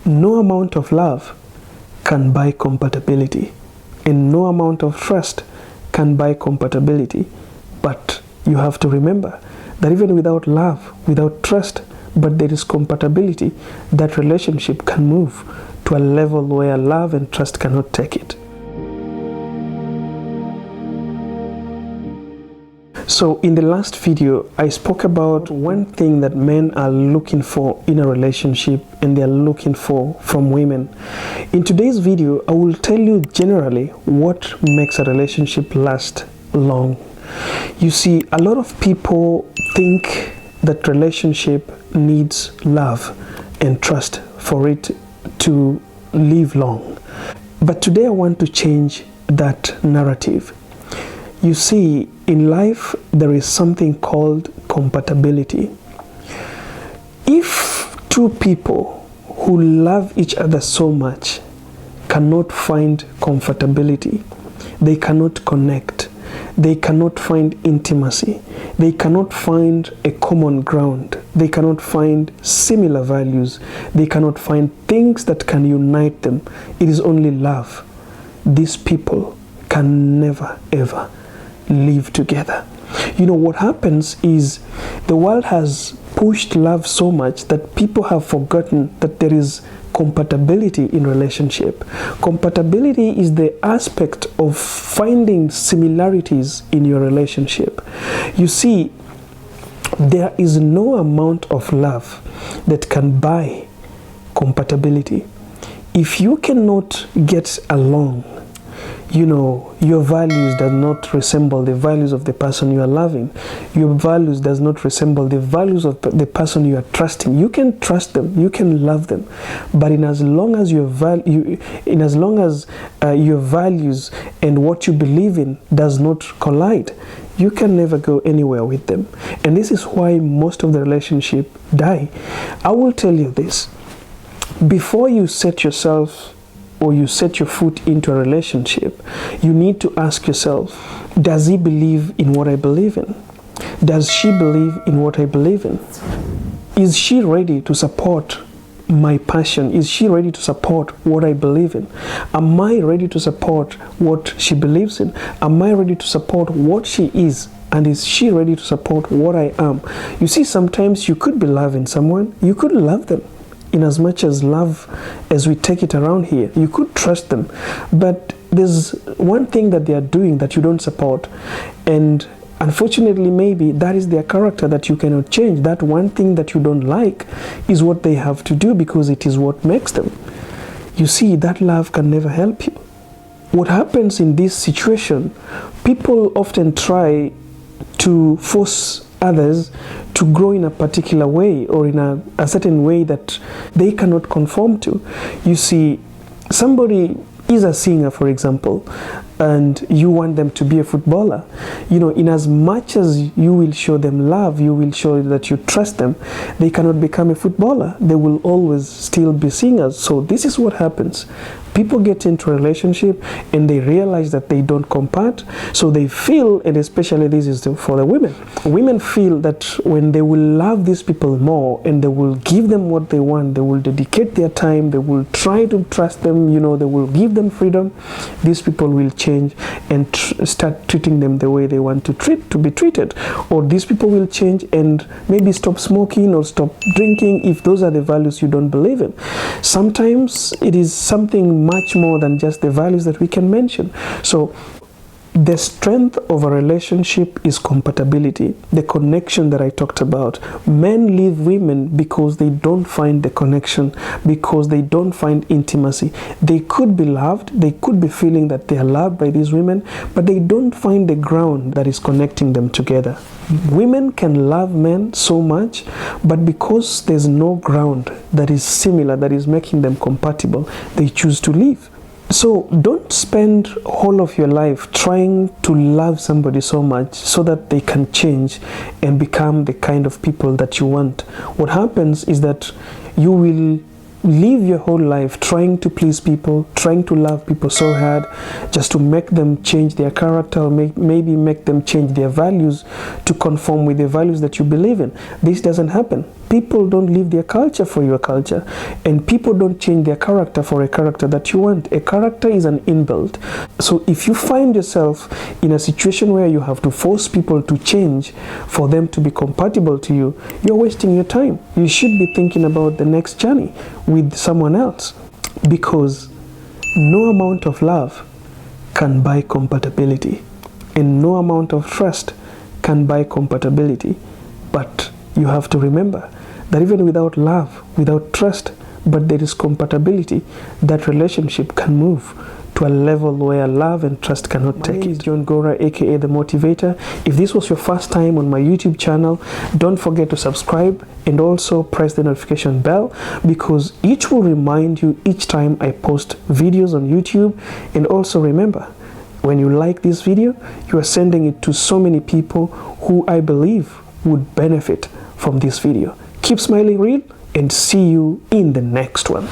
No amount of love can buy compatibility, and no amount of trust can buy compatibility. But you have to remember that even without love, without trust, but there is compatibility, that relationship can move to a level where love and trust cannot take it. So in the last video, I spoke about one thing that men are looking for in a relationship and they are looking for from women. In today's video, I will tell you generally what makes a relationship last long. You see, a lot of people think that relationship needs love and trust for it to live long. But today I want to change that narrative. You see, in life, there is something called compatibility. If two people who love each other so much cannot find comfortability, they cannot connect, they cannot find intimacy, they cannot find a common ground, they cannot find similar values, they cannot find things that can unite them, it is only love. These people can never ever live together. You know, what happens is the world has pushed love so much that people have forgotten that there is compatibility in relationship. Compatibility is the aspect of finding similarities in your relationship. You see, there is no amount of love that can buy compatibility. If you cannot get along, you know, your values does not resemble the values of the person you are loving. Your values does not resemble the values of the person you are trusting. You can trust them, you can love them, but in as long as your values and what you believe in does not collide, you can never go anywhere with them. And this is why most of the relationship die. I will tell you this: before you set yourself or you set your foot into a relationship, you need to ask yourself, does he believe in what I believe in? Does she believe in what I believe in? Is she ready to support my passion? Is she ready to support what I believe in? Am I ready to support what she believes in? Am I ready to support what she is? And is she ready to support what I am? You see, sometimes you could be loving someone, you could love them. In as much as love as we take it around here, you could trust them, but there's one thing that they are doing that you don't support, and unfortunately maybe that is their character that you cannot change. That one thing that you don't like is what they have to do because it is what makes them. You see, that love can never help you. What happens in this situation, people often try to force others to grow in a particular way or in a certain way that they cannot conform to. You see, somebody is a singer, for example, and you want them to be a footballer. You know, in as much as you will show them love, you will show that you trust them, they cannot become a footballer. They will always still be singers. So this is what happens. People get into a relationship and they realize that they don't compat, so they feel, and especially this is for the women, women feel that when they will love these people more and they will give them what they want, they will dedicate their time, they will try to trust them, you know, they will give them freedom, these people will change and start treating them the way they want to be treated. Or these people will change and maybe stop smoking or stop drinking if those are the values you don't believe in. Sometimes it is something much more than just the values that we can mention. So the strength of a relationship is compatibility, the connection that I talked about. Men leave women because they don't find the connection, because they don't find intimacy. They could be loved, they could be feeling that they are loved by these women, but they don't find the ground that is connecting them together. Women can love men so much, but because there's no ground that is similar, that is making them compatible, they choose to leave. So don't spend all of your life trying to love somebody so much so that they can change and become the kind of people that you want. What happens is that you will live your whole life trying to please people, trying to love people so hard just to make them change their character, or maybe make them change their values to conform with the values that you believe in. This doesn't happen. People don't leave their culture for your culture, and people don't change their character for a character that you want. A character is an inbuilt. So if you find yourself in a situation where you have to force people to change for them to be compatible to you, you're wasting your time. You should be thinking about the next journey with someone else, because no amount of love can buy compatibility, and no amount of trust can buy compatibility. But you have to remember that even without love, without trust, but there is compatibility, that relationship can move to a level where love and trust cannot take it. My name is John Gora, aka The Motivator. If this was your first time on my YouTube channel, don't forget to subscribe and also press the notification bell, because each will remind you each time I post videos on YouTube. And also remember, when you like this video, you are sending it to so many people who I believe would benefit from this video. Keep smiling real, and see you in the next one.